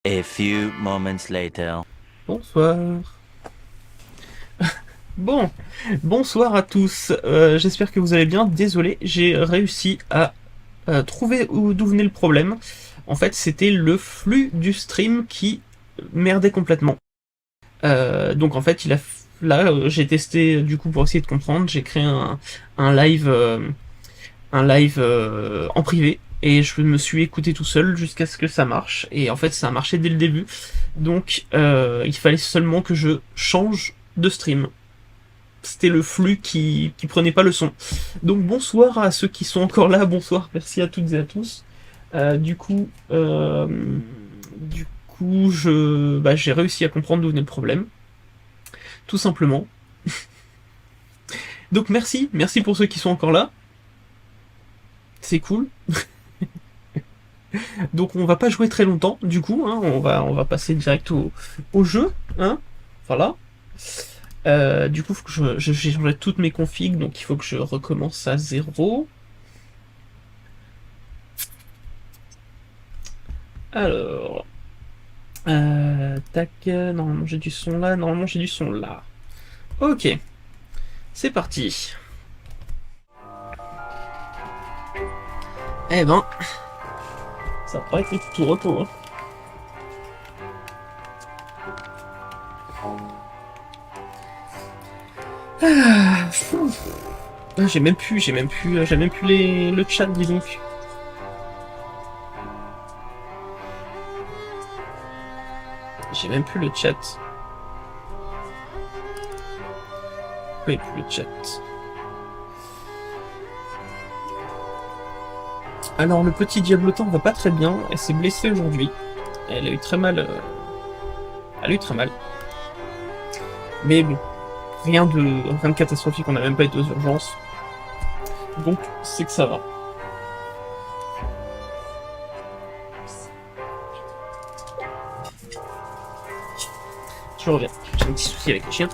A few moments later. Bonsoir. Bon, bonsoir à tous. J'espère que vous allez bien. Désolé, j'ai réussi à trouver d'où venait le problème. En fait, c'était le flux du stream qui merdait complètement. Donc en fait, là, j'ai testé du coup pour essayer de comprendre. J'ai créé un live, en privé. Et je me suis écouté tout seul jusqu'à ce que ça marche. Et en fait, ça a marché dès le début. Donc, il fallait seulement que je change de stream. C'était le flux qui prenait pas le son. Donc bonsoir à ceux qui sont encore là, bonsoir, merci à toutes et à tous. Du coup, j'ai réussi à comprendre d'où venait le problème, tout simplement. Donc merci pour ceux qui sont encore là. C'est cool. Donc on va pas jouer très longtemps, du coup, hein, on va passer direct au jeu, hein. Voilà. Du coup, faut que j'ai changé toutes mes configs, donc il faut que je recommence à zéro. Alors, tac, normalement j'ai du son là, normalement j'ai du son là. Ok, c'est parti. Eh ben, ça va pas être tout repos. Hein. J'ai même plus le chat, dis donc. J'ai même plus le chat. Oui, plus le chat. Alors, le petit Diablotin va pas très bien. Elle s'est blessée aujourd'hui. Elle a eu très mal. Elle a eu très mal. Mais bon, rien de catastrophique. On n'a même pas été aux urgences. Donc, c'est que ça va. Je reviens. J'ai un petit souci avec les chiens.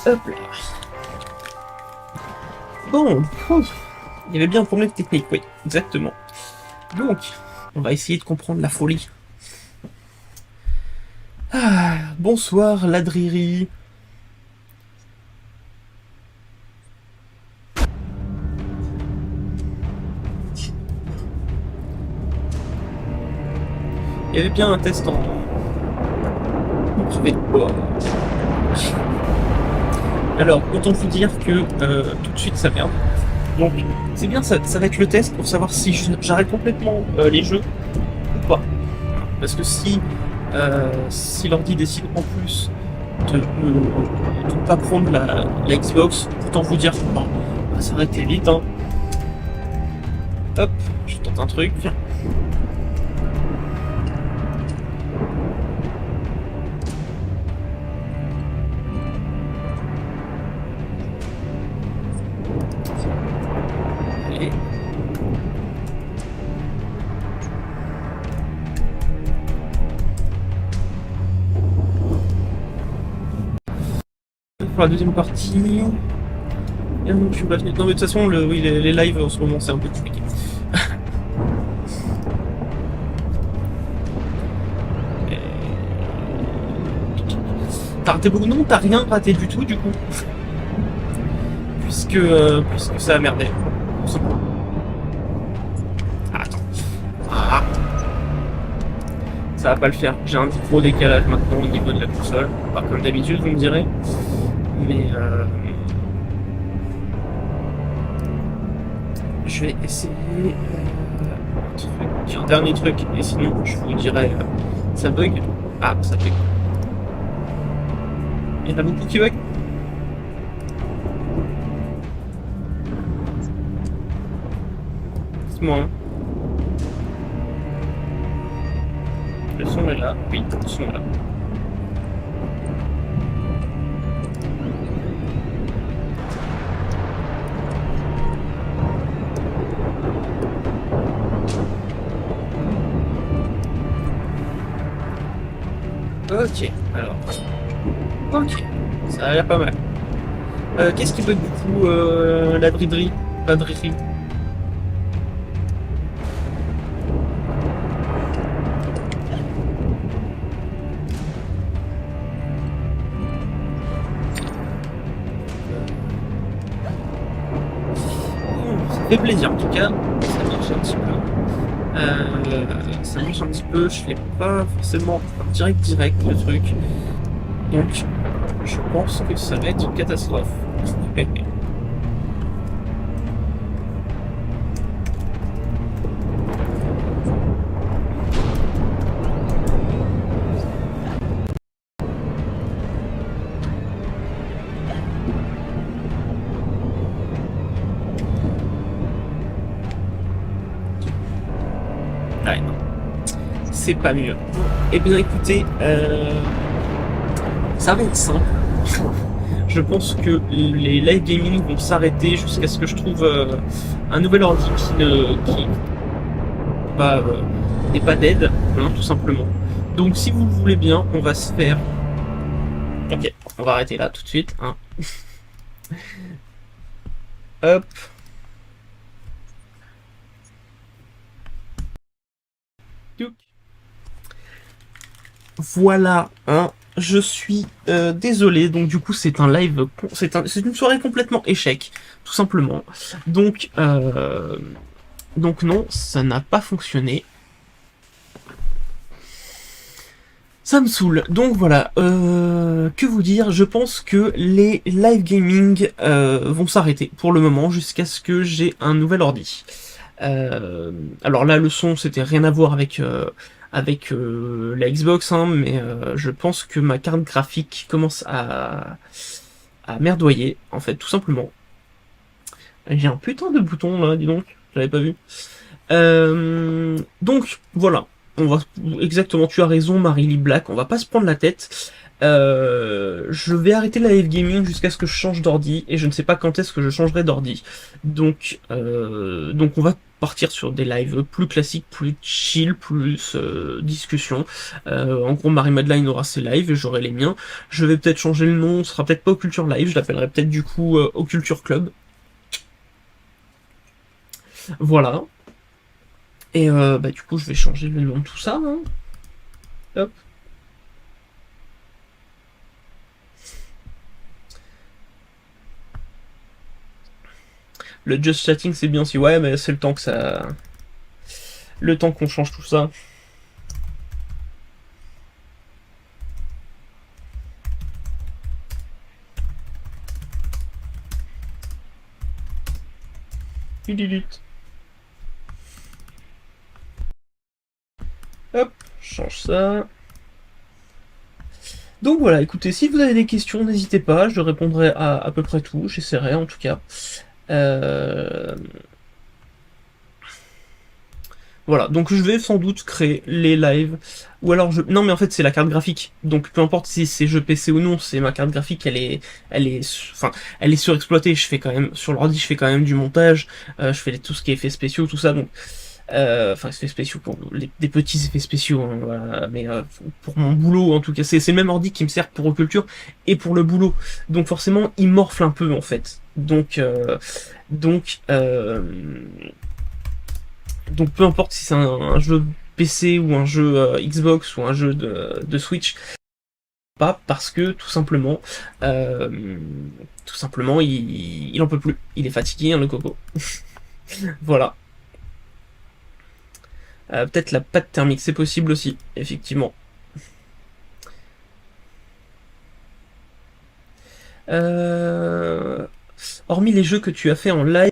Hop là. Bon, il y avait bien un problème technique, oui, exactement. Donc, on va essayer de comprendre la folie. Bonsoir, Ladriri. Il y avait bien un test en privé. Alors, autant vous dire que tout de suite ça merde. Donc, c'est bien, ça va être le test pour savoir si j'arrête complètement les jeux ou pas. Parce que si l'ordi décide en plus de ne pas prendre la Xbox, autant vous dire qu'on va s'arrêter vite. Hein. Hop, je tente un truc. Et... pour la deuxième partie... Et donc, je suis pas venu. Non mais de toute façon, oui, les lives en ce moment c'est un peu compliqué. T'as raté beaucoup? Non, t'as rien raté du tout, du coup. Puisque ça a merdé. Ah, attends. Ah. Ça va pas le faire. J'ai un gros décalage maintenant au niveau de la console. Pas comme d'habitude, vous me direz. Mais je vais essayer un dernier truc. Et sinon, je vous dirai... ça bug. Ah, ça bug. Il y en a beaucoup qui bug. Dites-moi. Hein. Le son est là. Oui, le son est là. Ok, alors. Ok, ça a l'air pas mal. Qu'est-ce qui bug du coup la driderie? Pas driderie. Ça fait plaisir en tout cas, ça marche un petit peu. Ça marche un petit peu, je fais pas forcément direct le truc. Donc je pense que ça va être une catastrophe. Ouais, non, c'est pas mieux. Eh bien écoutez, ça va être simple. Je pense que les live gaming vont s'arrêter jusqu'à ce que je trouve un nouvel ordi qui pas, n'est pas dead, hein, tout simplement. Donc si vous le voulez bien, on va se faire. Ok, on va arrêter là tout de suite. Hein. Hop. Touc. Voilà, hein. Je suis désolé, donc du coup c'est un live, c'est une soirée complètement échec, tout simplement. Donc non, ça n'a pas fonctionné. Ça me saoule. Donc voilà, que vous dire, je pense que les live gaming vont s'arrêter pour le moment jusqu'à ce que j'ai un nouvel ordi. Alors là, le son, c'était rien à voir avec la Xbox, hein, mais je pense que ma carte graphique commence à merdoyer, en fait, tout simplement. J'ai un putain de bouton là, dis donc, j'avais pas vu. Donc voilà, on va exactement. Tu as raison, Marie-Lee Black. On va pas se prendre la tête. Je vais arrêter la live gaming jusqu'à ce que je change d'ordi et je ne sais pas quand est-ce que je changerai d'ordi. Donc on va partir sur des lives plus classiques, plus chill, plus discussion. En gros, Marie-Madeleine aura ses lives et j'aurai les miens. Je vais peut-être changer le nom. Ce sera peut-être pas Occulture Live. Je l'appellerai peut-être du coup Occulture Club. Voilà. Et bah, du coup, je vais changer le nom de tout ça. Hein. Hop. Le just chatting, c'est bien si ouais, mais c'est le temps que ça. Le temps qu'on change tout ça. Hop, change ça. Donc voilà, écoutez, si vous avez des questions, n'hésitez pas, je répondrai à peu près tout, j'essaierai en tout cas. Euh, Voilà, donc je vais sans doute créer les lives, ou alors je... Non mais en fait c'est la carte graphique, donc peu importe si c'est jeu PC ou non, c'est ma carte graphique, enfin, elle est surexploitée, je fais quand même, sur l'ordi je fais quand même du montage, je fais tout ce qui est effets spéciaux, tout ça, donc... Enfin, effets spéciaux, pour des petits effets spéciaux, hein, voilà, mais pour mon boulot en tout cas, c'est le même ordi qui me sert pour Oculture et pour le boulot, donc forcément il morfle un peu en fait, donc, donc peu importe si c'est un jeu PC ou un jeu Xbox ou un jeu de Switch, pas parce que euh, tout simplement il en peut plus, il est fatigué hein, le coco. Voilà. Peut-être la pâte thermique, c'est possible aussi, effectivement. Euh, Hormis les jeux que tu as fait en live,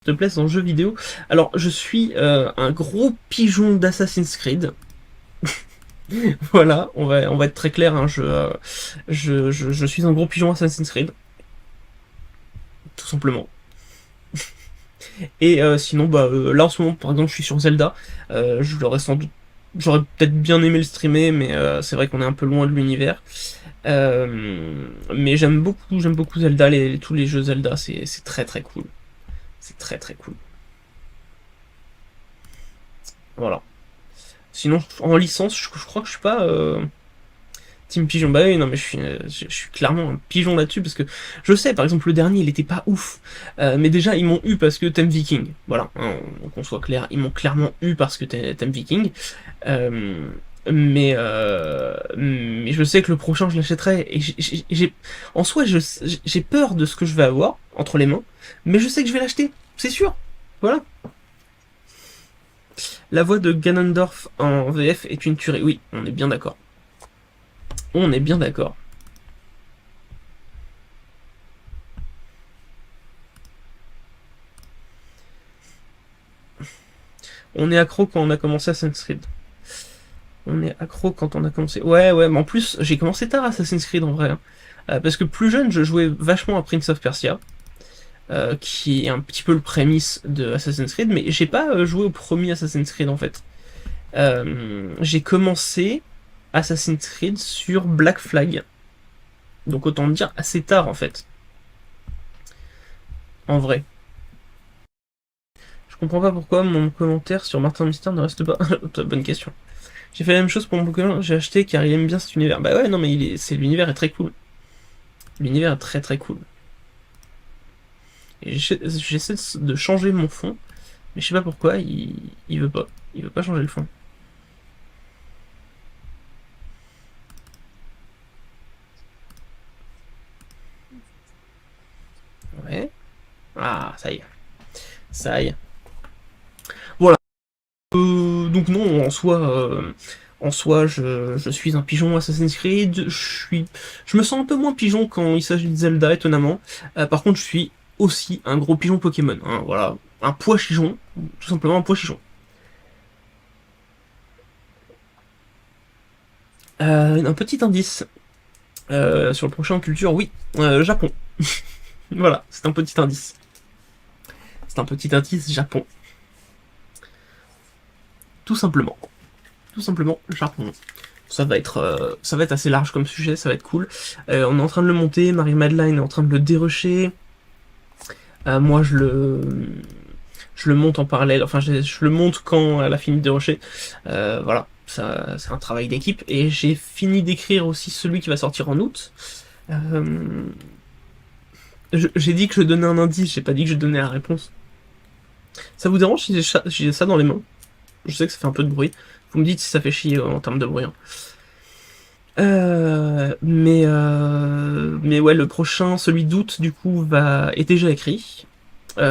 te plaisent en jeu vidéo. Alors, je suis un gros pigeon d'Assassin's Creed. Voilà, on va être très clair. Hein, je suis un gros pigeon Assassin's Creed, tout simplement. Et sinon, bah, là en ce moment, par exemple, je suis sur Zelda. Je l'aurais sans doute, j'aurais peut-être bien aimé le streamer, mais c'est vrai qu'on est un peu loin de l'univers. Mais j'aime beaucoup Zelda, tous les jeux Zelda, c'est très très cool. C'est très très cool. Voilà. Sinon, en licence, je crois que je suis pas. Team Pigeon, bah oui, non mais je suis clairement un pigeon là-dessus, parce que je sais, par exemple, le dernier, il était pas ouf. Mais déjà, ils m'ont eu parce que t'aimes Viking. Voilà, hein, qu'on soit clair, ils m'ont clairement eu parce que t'aimes Viking. Euh, mais je sais que le prochain, je l'achèterai. Et en soi, j'ai peur de ce que je vais avoir entre les mains, mais je sais que je vais l'acheter, c'est sûr. Voilà. La voix de Ganondorf en VF est une tuerie. Oui, on est bien d'accord. On est bien d'accord. On est accro quand on a commencé Assassin's Creed. On est accro quand on a commencé. Ouais, ouais, mais en plus, j'ai commencé tard Assassin's Creed en vrai. Hein. Parce que plus jeune, je jouais vachement à Prince of Persia, qui est un petit peu le prémisse de Assassin's Creed, mais j'ai pas joué au premier Assassin's Creed en fait. J'ai commencé Assassin's Creed sur Black Flag. Donc autant dire assez tard en fait. En vrai. Je comprends pas pourquoi mon commentaire sur Martin Mystère ne reste pas. Bonne question. J'ai fait la même chose pour mon Pokémon, j'ai acheté car il aime bien cet univers. Bah ouais, non, mais l'univers est très cool. L'univers est très très cool. Et j'essaie de changer mon fond, mais je sais pas pourquoi, il veut pas. Il veut pas changer le fond. Ouais. Ah, ça y est. Ça y est. Voilà. Donc non, en soi, je suis un pigeon Assassin's Creed. Je me sens un peu moins pigeon quand il s'agit de Zelda, étonnamment. Par contre, je suis aussi un gros pigeon Pokémon. Hein, voilà, un pois chichon, tout simplement un pois chichon. Un petit indice sur le prochain culture, oui, Japon. Voilà, c'est un petit indice. C'est un petit indice Japon. Tout simplement. Tout simplement Japon. Ça va être assez large comme sujet, ça va être cool. On est en train de le monter, Marie-Madeleine est en train de le dérocher. Moi, je le monte en parallèle, enfin, je le monte quand elle a fini de dérocher. Voilà, ça, c'est un travail d'équipe. Et j'ai fini d'écrire aussi celui qui va sortir en août. J'ai dit que je donnais un indice, j'ai pas dit que je donnais la réponse. Ça vous dérange si j'ai ça dans les mains? Je sais que ça fait un peu de bruit. Vous me dites si ça fait chier en termes de bruit. Hein. Mais ouais, le prochain, celui d'août, du coup, est déjà écrit.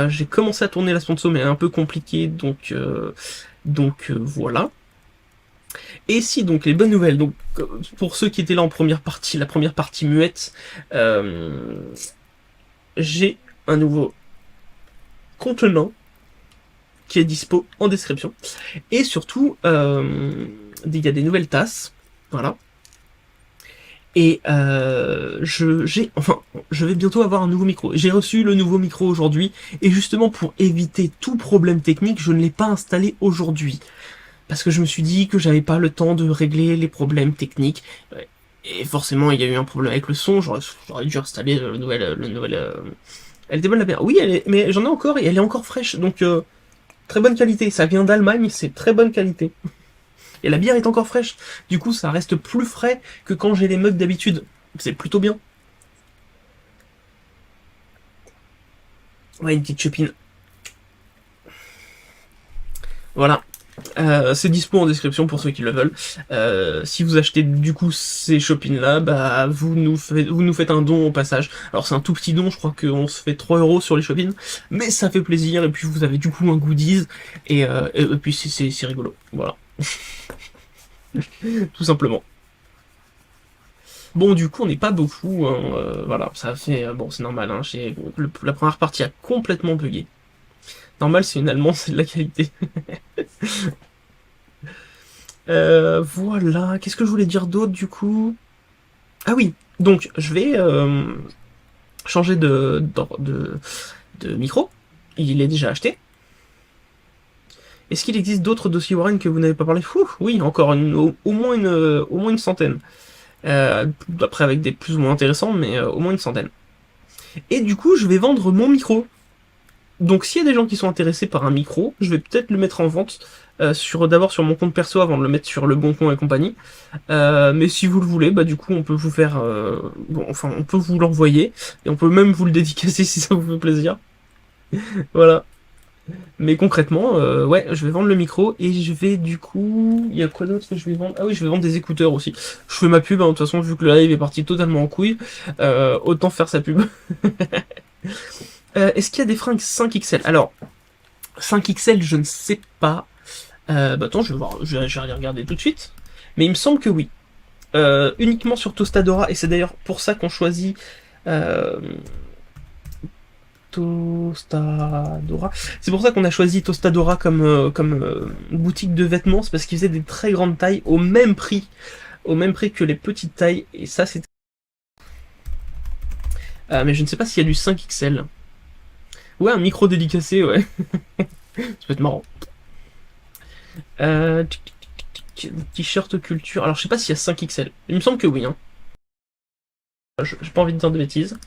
J'ai commencé à tourner la sponsor, mais un peu compliqué, donc voilà. Et si, donc, les bonnes nouvelles. Donc, pour ceux qui étaient là en première partie, la première partie muette, j'ai un nouveau contenant qui est dispo en description. Et surtout, il y a des nouvelles tasses. Voilà. Et je vais bientôt avoir un nouveau micro. J'ai reçu le nouveau micro aujourd'hui, et justement pour éviter tout problème technique, je ne l'ai pas installé aujourd'hui. Parce que je me suis dit que j'avais pas le temps de régler les problèmes techniques. Et forcément, il y a eu un problème avec le son, j'aurais dû installer le nouvel. Elle était bonne la bière. Oui, mais j'en ai encore, et elle est encore fraîche, donc très bonne qualité. Ça vient d'Allemagne, c'est très bonne qualité. Et la bière est encore fraîche. Du coup, ça reste plus frais que quand j'ai les mugs d'habitude. C'est plutôt bien. Ouais, une petite chopine. Voilà. C'est dispo en description pour ceux qui le veulent. Si vous achetez du coup ces chopines là, bah vous nous faites un don au passage. Alors c'est un tout petit don, je crois qu'on se fait 3 € sur les chopines, mais ça fait plaisir, et puis vous avez du coup un goodies, et puis c'est rigolo. Voilà. Tout simplement. Bon, du coup, on n'est pas beaucoup. Hein, voilà, ça fait. Bon, c'est normal. Hein, la première partie a complètement bugué. Normal, c'est une allemande, c'est de la qualité. Voilà. Qu'est-ce que je voulais dire d'autre du coup? Ah oui. Donc, je vais changer de micro. Il est déjà acheté. Est-ce qu'il existe d'autres dossiers Warren que vous n'avez pas parlé? Oui, encore au moins une centaine. Après avec des plus ou moins intéressants, mais au moins une centaine. Et du coup, je vais vendre mon micro. Donc s'il y a des gens qui sont intéressés par un micro, je vais peut-être le mettre en vente d'abord sur mon compte perso avant de le mettre sur le Bon Coin et compagnie. Mais si vous le voulez, bah du coup on peut vous faire, on peut vous l'envoyer et on peut même vous le dédicacer si ça vous fait plaisir. Voilà. Mais concrètement, ouais, je vais vendre le micro et je vais du coup, il y a quoi d'autre que je vais vendre? Ah oui, je vais vendre des écouteurs aussi. Je fais ma pub, hein, de toute façon vu que le live est parti totalement en couille, autant faire sa pub. Est-ce qu'il y a des fringues 5XL? Alors 5XL, je ne sais pas. Bah attends, je vais voir, je vais aller regarder tout de suite. Mais il me semble que oui. Uniquement sur Tostadora, et c'est d'ailleurs pour ça qu'on choisit euh, Tostadora. C'est pour ça qu'on a choisi Tostadora comme boutique de vêtements, c'est parce qu'ils faisaient des très grandes tailles au même prix que les petites tailles, et ça c'est... mais je ne sais pas s'il y a du 5XL. Ouais, un micro dédicacé, ouais. Ça peut être marrant. T-shirt culture. Alors je sais pas s'il y a 5XL. Il me semble que oui, hein. J'ai pas envie de dire de bêtises.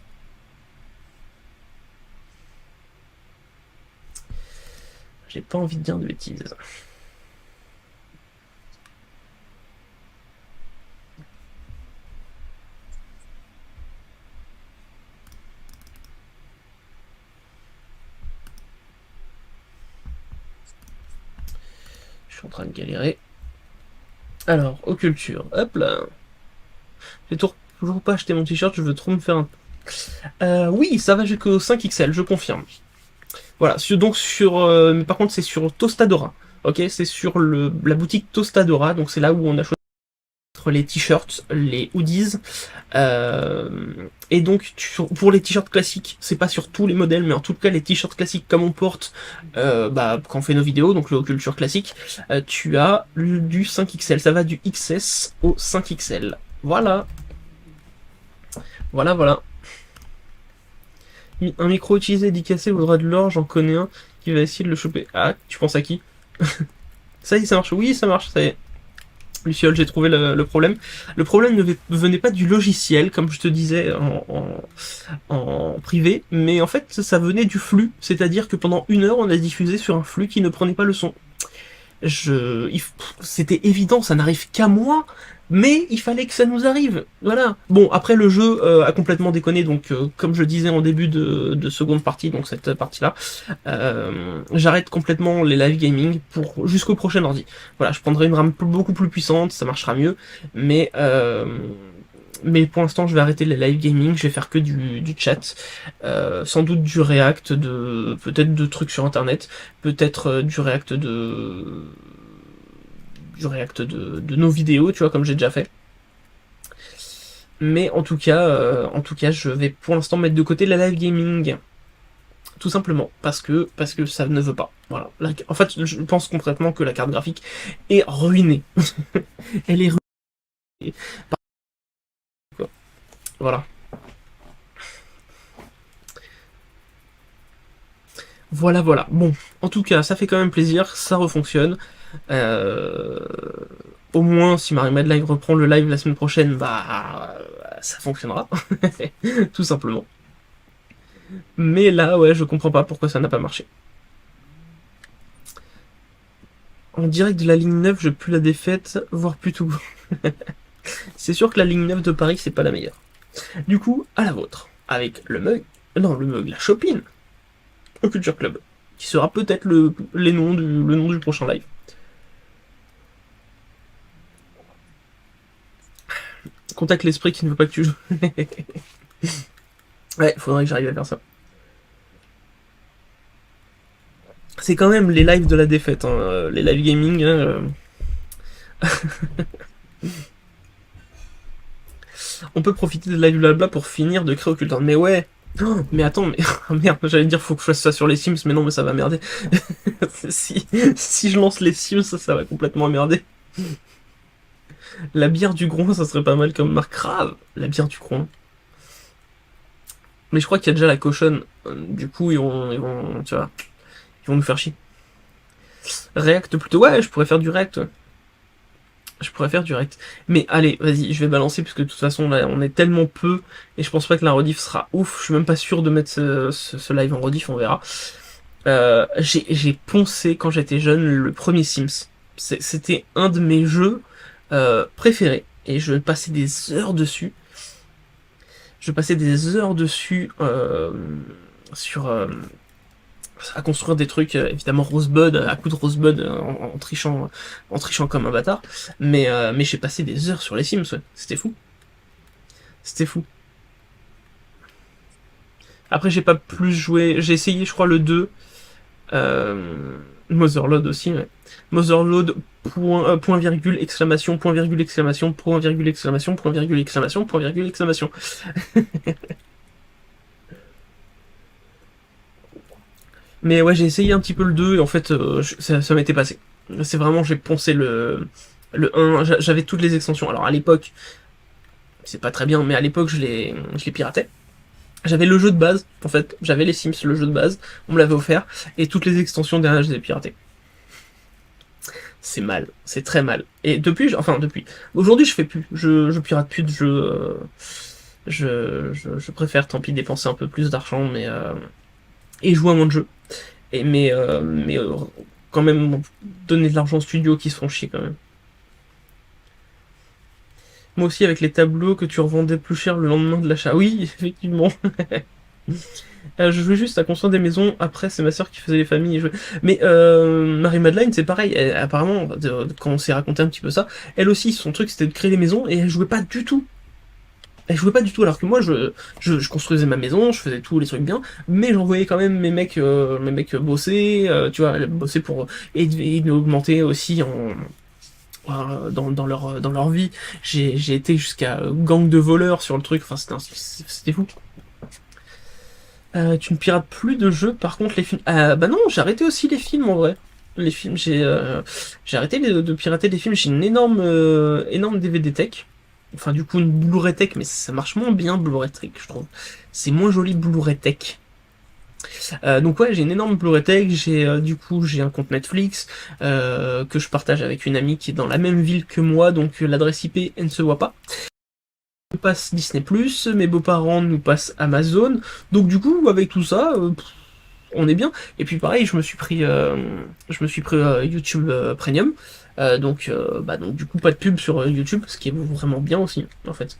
J'ai pas envie de dire de bêtises. Je suis en train de galérer. Alors, aux cultures. Hop là. J'ai toujours pas acheté mon t-shirt, je veux trop me faire un... oui, ça va jusqu'au 5XL, je confirme. Voilà, donc mais par contre c'est sur Tostadora. Ok, c'est sur la boutique Tostadora, donc c'est là où on a choisi les t-shirts, les hoodies. Et donc pour les t-shirts classiques, c'est pas sur tous les modèles, mais en tout cas les t-shirts classiques comme on porte quand on fait nos vidéos, donc le culture classique, tu as du 5XL, ça va du XS au 5XL. Voilà. Voilà, voilà. Un micro utilisé dédicacé vaudra de l'or, j'en connais un qui va essayer de le choper. Ah, tu penses à qui? Ça y est, ça marche. Oui, ça marche, ça y est. Luciole, j'ai trouvé le problème. Le problème ne venait pas du logiciel, comme je te disais en privé, mais en fait, ça venait du flux. C'est-à-dire que pendant 1 heure, on a diffusé sur un flux qui ne prenait pas le son. C'était évident, ça n'arrive qu'à moi, mais il fallait que ça nous arrive. Voilà. Bon, après le jeu a complètement déconné, donc comme je disais en début de seconde partie, donc cette partie-là, j'arrête complètement les live gaming pour jusqu'au prochain ordi. Voilà, je prendrai une RAM beaucoup plus puissante, ça marchera mieux, mais pour l'instant, je vais arrêter les live gaming, je vais faire que du chat, sans doute du React, peut-être de trucs sur internet, peut-être de nos vidéos, tu vois, comme j'ai déjà fait. Mais en tout cas, je vais pour l'instant mettre de côté la live gaming. Tout simplement, parce que ça ne veut pas. Voilà. En fait, je pense concrètement que la carte graphique est ruinée. Elle est ruinée. Voilà. Voilà, voilà. Bon, en tout cas, ça fait quand même plaisir, ça refonctionne. Au moins, si Marie Madeleine reprend le live la semaine prochaine, bah, ça fonctionnera. Tout simplement. Mais là, ouais, je comprends pas pourquoi ça n'a pas marché. En direct de la ligne 9, je pue la défaite, voire plus tout. C'est sûr que la ligne 9 de Paris, c'est pas la meilleure. Du coup, à la vôtre. Avec le mug. Non, le mug, la Chopine. Au Culture Club. Qui sera peut-être le nom du prochain live. Contacte l'esprit qui ne veut pas que tu joues. Ouais, faudrait que j'arrive à faire ça. C'est quand même les lives de la défaite, hein, les live gaming. Hein, On peut profiter de live blabla pour finir de créer Occultant. Mais ouais. Oh, mais attends, mais merde, j'allais dire faut que je fasse ça sur les Sims, mais non, mais ça va merder. si je lance les Sims, ça va complètement merder. La bière du Groin, ça serait pas mal comme marque. Grave, la bière du Groin. Mais je crois qu'il y a déjà la cochonne. Du coup, tu vois, ils vont nous faire chier. React plutôt. Ouais, je pourrais faire du React. Ouais. Je pourrais faire du React. Mais allez, vas-y, je vais balancer, puisque de toute façon, là, on est tellement peu, et je pense pas que la rediff sera ouf. Je suis même pas sûr de mettre ce live en rediff, on verra. J'ai poncé quand j'étais jeune le premier Sims. C'était un de mes jeux préférés. Et je passais des heures dessus. Je passais des heures dessus sur à construire des trucs, évidemment Rosebud, à coup de Rosebud en trichant comme un bâtard. Mais j'ai passé des heures sur les Sims, ouais. C'était fou. C'était fou. Après, j'ai pas plus joué. J'ai essayé, je crois, le 2. Motherload aussi, ouais. Motherload, point virgule, exclamation, point virgule, exclamation, point virgule, exclamation, point virgule, exclamation, point virgule, exclamation. Mais ouais, j'ai essayé un petit peu le 2 et en fait, ça m'était passé. C'est vraiment, j'ai poncé le 1. J'avais toutes les extensions. Alors à l'époque, c'est pas très bien, mais à l'époque, je les piratais. J'avais le jeu de base, en fait, j'avais les Sims, le jeu de base, on me l'avait offert, et toutes les extensions derrière, je les ai piratées. C'est mal, c'est très mal. Et depuis, enfin depuis, aujourd'hui je fais plus, je pirate plus de jeux, je préfère tant pis dépenser un peu plus d'argent, et jouer à moins de jeux. Mais quand même donner de l'argent aux studios qui se font chier quand même. Moi aussi avec les tableaux que tu revendais plus cher le lendemain de l'achat. Oui, effectivement. Je jouais juste à construire des maisons, après c'est ma soeur qui faisait les familles. Mais Marie-Madeleine c'est pareil, apparemment, quand on s'est raconté un petit peu ça, elle aussi son truc c'était de créer les maisons et elle jouait pas du tout. Elle jouait pas du tout alors que moi je construisais ma maison, je faisais tous les trucs bien, mais j'envoyais quand même mes mecs bosser, tu vois, bosser pour et augmenter aussi dans leur vie. J'ai été jusqu'à gang de voleurs sur le truc, enfin c'était fou. Tu ne pirates plus de jeux, par contre les films. Bah non, j'ai arrêté aussi les films en vrai. Les films, j'ai arrêté de pirater les films. J'ai une énorme DVD tech. Enfin, du coup, une Blu-ray tech, mais ça marche moins bien Blu-ray tech, je trouve. C'est moins joli Blu-ray tech. Donc ouais, j'ai une énorme Blu-ray tech. J'ai un compte Netflix que je partage avec une amie qui est dans la même ville que moi, donc l'adresse IP elle ne se voit pas. Je passe Disney+, mes beaux-parents nous passent Amazon, donc du coup avec tout ça, on est bien. Et puis pareil, je me suis pris YouTube Premium, donc du coup pas de pub sur YouTube, ce qui est vraiment bien aussi en fait.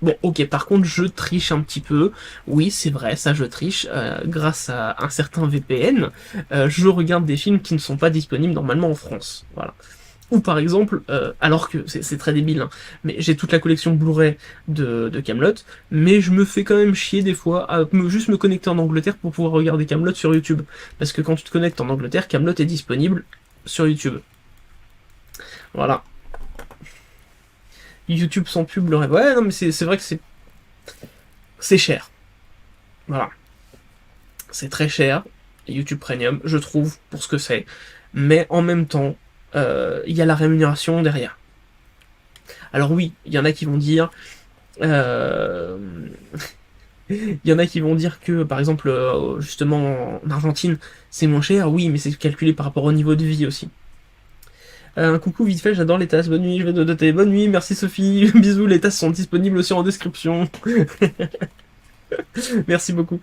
Bon, ok, par contre je triche un petit peu, oui c'est vrai, ça je triche, grâce à un certain VPN, je regarde des films qui ne sont pas disponibles normalement en France, voilà. Ou par exemple, alors que c'est très débile, hein, mais j'ai toute la collection Blu-ray de Camelot, mais je me fais quand même chier des fois à juste me connecter en Angleterre pour pouvoir regarder Camelot sur YouTube. Parce que quand tu te connectes en Angleterre, Camelot est disponible sur YouTube. Voilà. YouTube sans pub, Blu-ray. Ouais, non, mais c'est vrai que c'est cher. Voilà. C'est très cher, YouTube Premium, je trouve, pour ce que c'est. Mais en même temps, il y a la rémunération derrière. Alors oui, il y en a qui vont dire, euh, il y en a qui vont dire que, par exemple, justement en Argentine, c'est moins cher. Oui, mais c'est calculé par rapport au niveau de vie aussi. Un coucou vite fait, j'adore les tasses. Bonne nuit, je vais te noter. Bonne nuit, merci Sophie. Bisous, les tasses sont disponibles aussi en description. Merci beaucoup.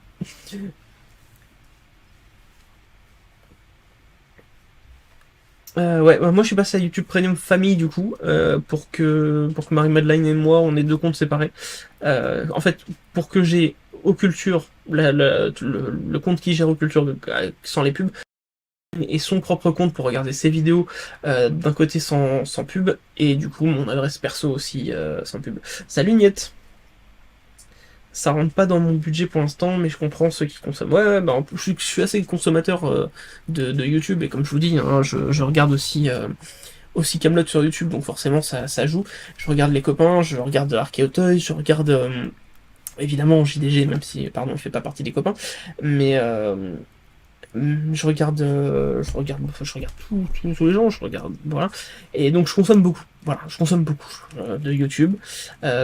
Ouais, moi je suis passé à YouTube Premium Famille du coup, pour que Marie-Madeleine et moi on ait deux comptes séparés. En fait, pour que j'ai Oculture, le compte qui gère Oculture sans les pubs, et son propre compte pour regarder ses vidéos d'un côté sans pub, et du coup mon adresse perso aussi sans pub. Salut Niette! Ça rentre pas dans mon budget pour l'instant, mais je comprends ceux qui consomment. Ouais, bah, je suis assez consommateur de YouTube, et comme je vous dis, hein, je regarde aussi Camelot sur YouTube, donc forcément ça joue. Je regarde les copains, je regarde Arkeotoy, je regarde évidemment JDG, même si, pardon, je fais pas partie des copains, mais je regarde tous les gens, je regarde, voilà. Et donc je consomme beaucoup, voilà, je consomme beaucoup de YouTube,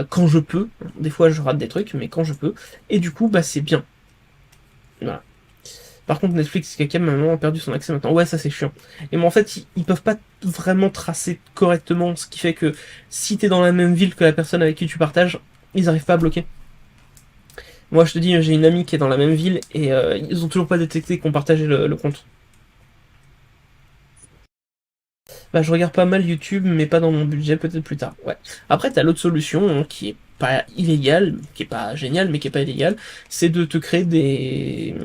quand je peux. Des fois je rate des trucs, mais quand je peux. Et du coup, bah c'est bien. Voilà. Par contre, Netflix, quelqu'un maman a perdu son accès maintenant. Ouais, ça c'est chiant. Et mais en fait, ils peuvent pas vraiment tracer correctement, ce qui fait que si t'es dans la même ville que la personne avec qui tu partages, ils arrivent pas à bloquer. Moi, je te dis, j'ai une amie qui est dans la même ville et ils ont toujours pas détecté qu'on partageait le compte. Bah, je regarde pas mal YouTube, mais pas dans mon budget, peut-être plus tard. Ouais. Après, t'as l'autre solution qui est pas illégale, qui est pas géniale, mais qui est pas illégale, c'est de te créer des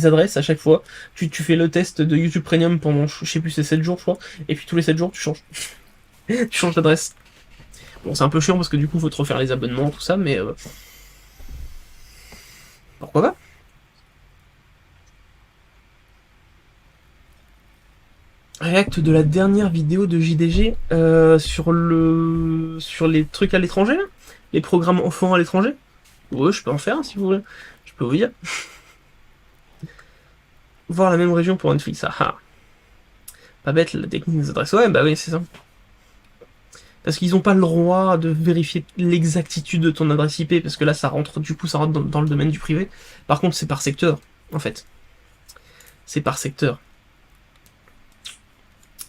adresses à chaque fois. Tu fais le test de YouTube Premium pendant, je sais plus, c'est 7 jours, je crois, et puis tous les 7 jours, tu changes. Tu changes d'adresse. Bon, c'est un peu chiant parce que du coup, faut te refaire les abonnements, tout ça, mais pourquoi pas? React de la dernière vidéo de JDG sur les trucs à l'étranger, là, les programmes enfants à l'étranger. Ouais, je peux en faire si vous voulez. Je peux vous dire. Voir la même région pour Netflix. Ah ah. Pas bête la technique des adresses. Ouais, bah oui, c'est ça. Parce qu'ils n'ont pas le droit de vérifier l'exactitude de ton adresse IP, parce que là, ça rentre, du coup, ça rentre dans le domaine du privé. Par contre, c'est par secteur, en fait. C'est par secteur.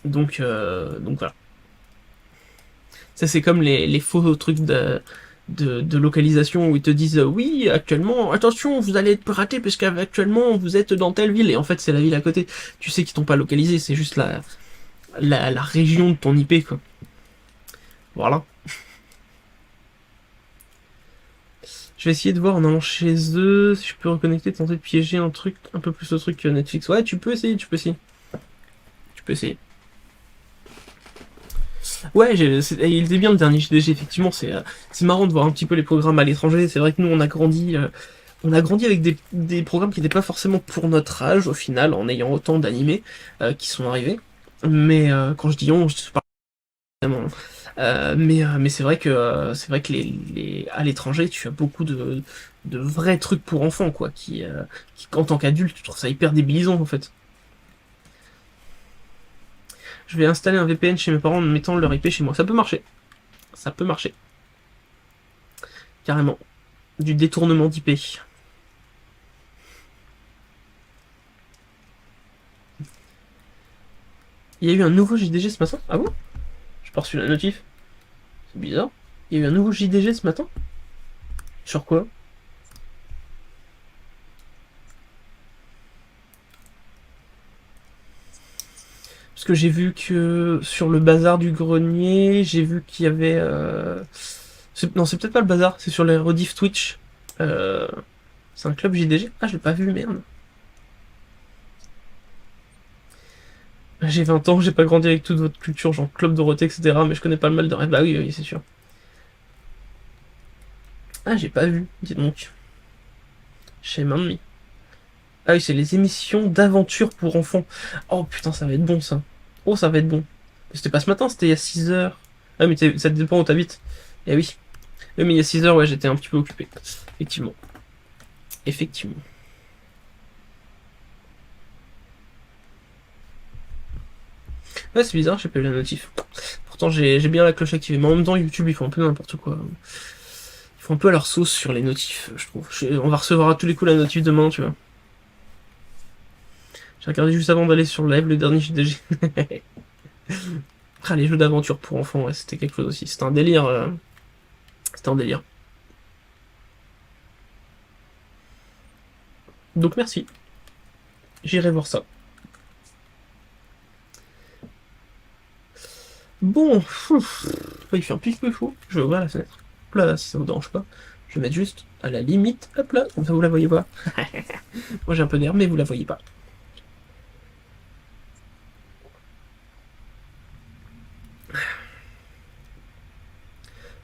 Donc voilà. Ça, c'est comme les faux trucs de localisation où ils te disent oui, actuellement, attention, vous allez être piraté parce qu'actuellement vous êtes dans telle ville et en fait c'est la ville à côté. Tu sais qu'ils t'ont pas localisé, c'est juste la région de ton IP quoi. Voilà. Je vais essayer de voir en allant chez eux si je peux reconnecter, tenter de piéger un truc un peu plus au truc que Netflix. Ouais, tu peux essayer, tu peux essayer. Tu peux essayer. Ouais, il était bien le dernier JDG, effectivement, c'est marrant de voir un petit peu les programmes à l'étranger. C'est vrai que nous, on a grandi avec des programmes qui n'étaient pas forcément pour notre âge, au final, en ayant autant d'animés qui sont arrivés. Mais quand je dis on, je parle évidemment. Mais c'est vrai que à l'étranger, tu as beaucoup de vrais trucs pour enfants, quoi, qui en tant qu'adulte, tu trouves ça hyper débilisant, en fait. Je vais installer un VPN chez mes parents en mettant leur IP chez moi. Ça peut marcher. Ça peut marcher. Carrément. Du détournement d'IP. Il y a eu un nouveau JDG ce matin? Ah bon? J'ai pas reçu la notif. C'est bizarre. Il y a eu un nouveau JDG ce matin? Sur quoi? Parce que j'ai vu que sur le bazar du grenier, j'ai vu qu'il y avait... Non, c'est peut-être pas le bazar, c'est sur les rediff Twitch. Euh, C'est un club JDG. Ah, je l'ai pas vu, merde. J'ai 20 ans, j'ai pas grandi avec toute votre culture, genre Club Dorothée, etc. Mais je connais pas le mal de rêve. Bah oui, oui, c'est sûr. Ah, j'ai pas vu, dis donc. Chez Mamie. Ah oui, c'est les émissions d'aventure pour enfants. Oh putain, ça va être bon ça. Oh, ça va être bon. C'était pas ce matin, c'était il y a 6 heures. Ah, mais ça dépend où t'habites. Eh oui. Oui, mais il y a 6 heures, ouais, j'étais un petit peu occupé. Effectivement. Effectivement. Ouais, c'est bizarre, j'ai pas eu la notif. Pourtant, j'ai bien la cloche activée. Mais en même temps, YouTube, ils font un peu n'importe quoi. Ils font un peu à leur sauce sur les notifs, je trouve. On va recevoir à tous les coups la notif demain, tu vois. J'ai regardé juste avant d'aller sur le live le dernier JDG. Ah, les jeux d'aventure pour enfants, ouais, c'était quelque chose aussi. C'était un délire. C'était un délire. Donc merci. J'irai voir ça. Bon, il fait un petit peu chaud. Je vais ouvrir la fenêtre. Hop là, si ça vous dérange pas. Je vais mettre juste à la limite. Hop là, comme ça vous la voyez pas. Moi j'ai un peu d'air, mais vous la voyez pas.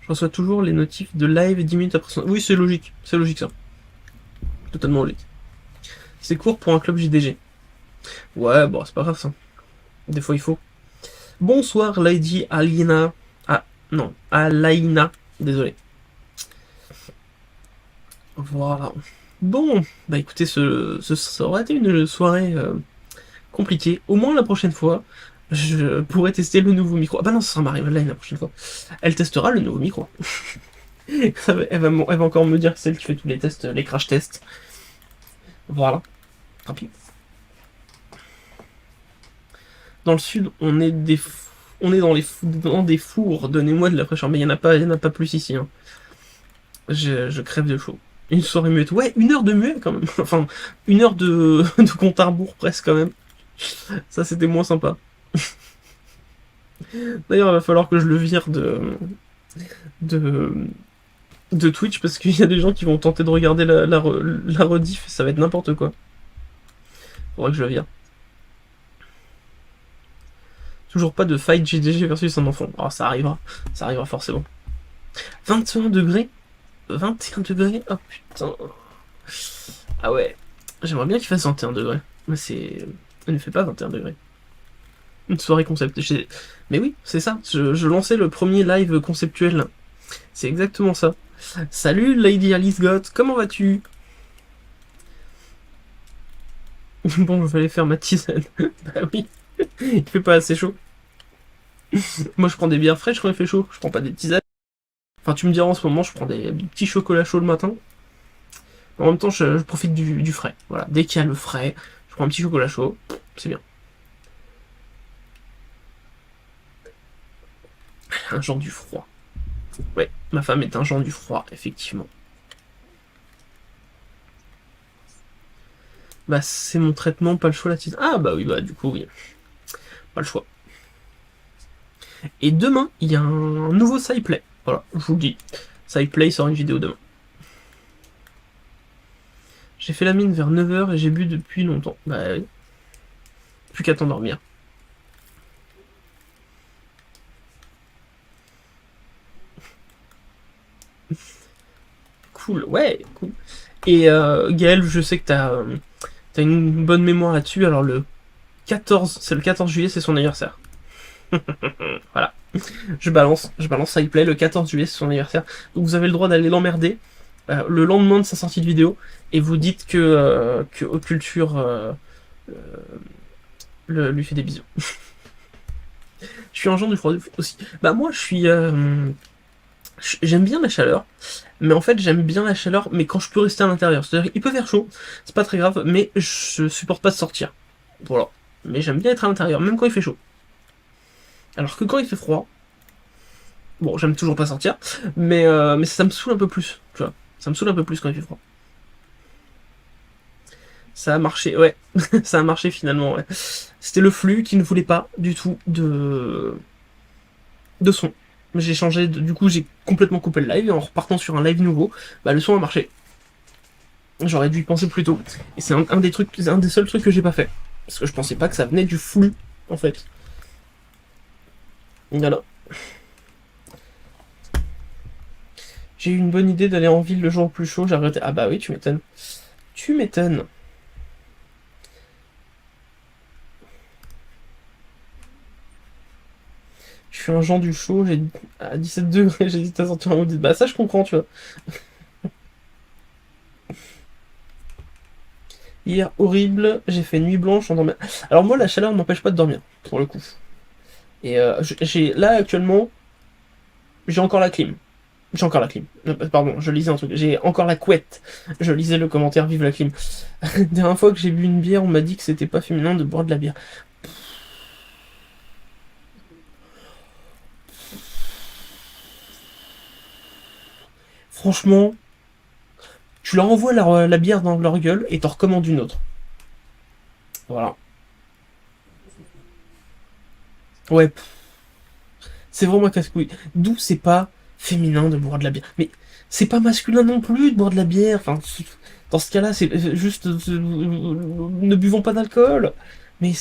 Je reçois toujours les notifs de live 10 minutes après son... Oui, c'est logique. C'est logique ça. Totalement logique. C'est court pour un club JDG. Ouais, bon, c'est pas grave ça. Des fois il faut. Bonsoir Lady Alina. Ah, non, Alaina. Désolé. Voilà. Bon, bah écoutez, ça aurait été une soirée compliquée. Au moins la prochaine fois, je pourrais tester le nouveau micro. Ah bah non, ça sera Marie-Madeleine la prochaine fois. Elle testera le nouveau micro. Elle va encore me dire que c'est elle qui fait tous les tests, les crash tests. Voilà. Rapide. Dans le sud, on est dans des fours. Donnez-moi de la fraîcheur. Mais il y en a pas plus ici. Hein. Je crève de chaud. Une soirée muette. Ouais, 1 heure de muet quand même. Enfin, 1 heure de compte à rebours presque quand même. Ça, c'était moins sympa. D'ailleurs, il va falloir que je le vire de, de Twitch parce qu'il y a des gens qui vont tenter de regarder la rediff et ça va être n'importe quoi. Faudra que je le vire. Toujours pas de fight GDG versus un enfant. Oh, ça arrivera forcément. 21 degrés 21 degrés. Oh putain. Ah ouais. J'aimerais bien qu'il fasse 21 degrés. Mais c'est... Il ne fait pas 21 degrés. Une soirée concept. Mais oui, c'est ça. Je lançais le premier live conceptuel. C'est exactement ça. Salut Lady Alice Gott, comment vas-tu? Bon, je vais aller faire ma tisane. Bah oui, il fait pas assez chaud. Moi, je prends des bières fraîches quand il fait chaud. Je prends pas des tisanes. Enfin, tu me diras en ce moment, je prends des petits chocolats chauds le matin. En même temps, je profite du frais. Voilà, dès qu'il y a le frais, je prends un petit chocolat chaud. C'est bien. Un genre du froid. Ouais, ma femme est un genre du froid, effectivement. Bah, c'est mon traitement, pas le choix la tisane. Ah, bah oui, bah du coup, oui. Pas le choix. Et demain, il y a un nouveau Sideplay. Voilà, je vous le dis. Sideplay sort une vidéo demain. J'ai fait la mine vers 9h et j'ai bu depuis longtemps. Bah oui. Plus qu'à t'endormir. Cool, ouais, cool. Et Gaël, je sais que t'as une bonne mémoire là-dessus. Alors le 14, c'est le 14 juillet, c'est son anniversaire. Voilà. Je balance Sideplay, le 14 juillet, c'est son anniversaire. Donc vous avez le droit d'aller l'emmerder le lendemain de sa sortie de vidéo. Et vous dites que Haute Culture lui fait des bisous. Je suis un genre du froid aussi. Bah moi, j'aime bien la chaleur. Mais en fait, j'aime bien la chaleur, mais quand je peux rester à l'intérieur. C'est-à-dire, il peut faire chaud, c'est pas très grave, mais je supporte pas de sortir. Voilà. Mais j'aime bien être à l'intérieur, même quand il fait chaud. Alors que quand il fait froid, bon, j'aime toujours pas sortir, mais ça me saoule un peu plus, tu vois. Ça me saoule un peu plus quand il fait froid. Ça a marché, ouais. Ça a marché finalement, ouais. C'était le flux qui ne voulait pas du tout de son. J'ai changé, du coup j'ai complètement coupé le live et en repartant sur un live nouveau, bah le son a marché. J'aurais dû y penser plus tôt. Et c'est un des seuls trucs que j'ai pas fait. Parce que je pensais pas que ça venait du flux, en fait. Voilà. J'ai eu une bonne idée d'aller en ville le jour le plus chaud, j'ai arrêté. Ah bah oui, tu m'étonnes. Tu m'étonnes. Je suis un Jean du chaud, j'ai à 17 degrés, j'hésite à sortir un audit. Bah ça je comprends, tu vois. Hier, horrible, j'ai fait nuit blanche en dormant. Alors moi, la chaleur ne m'empêche pas de dormir, pour le coup. Et là, actuellement, j'ai encore la clim. J'ai encore la clim. Pardon, je lisais un truc. J'ai encore la couette. Je lisais le commentaire Vive la clim. La dernière fois que j'ai bu une bière, on m'a dit que c'était pas féminin de boire de la bière. Franchement, tu leur envoies la bière dans leur gueule et t'en recommandes une autre. Voilà. Ouais, c'est vraiment casse-couille. D'où c'est pas féminin de boire de la bière. Mais c'est pas masculin non plus de boire de la bière. Enfin, dans ce cas-là, c'est juste ne buvons pas d'alcool. Mais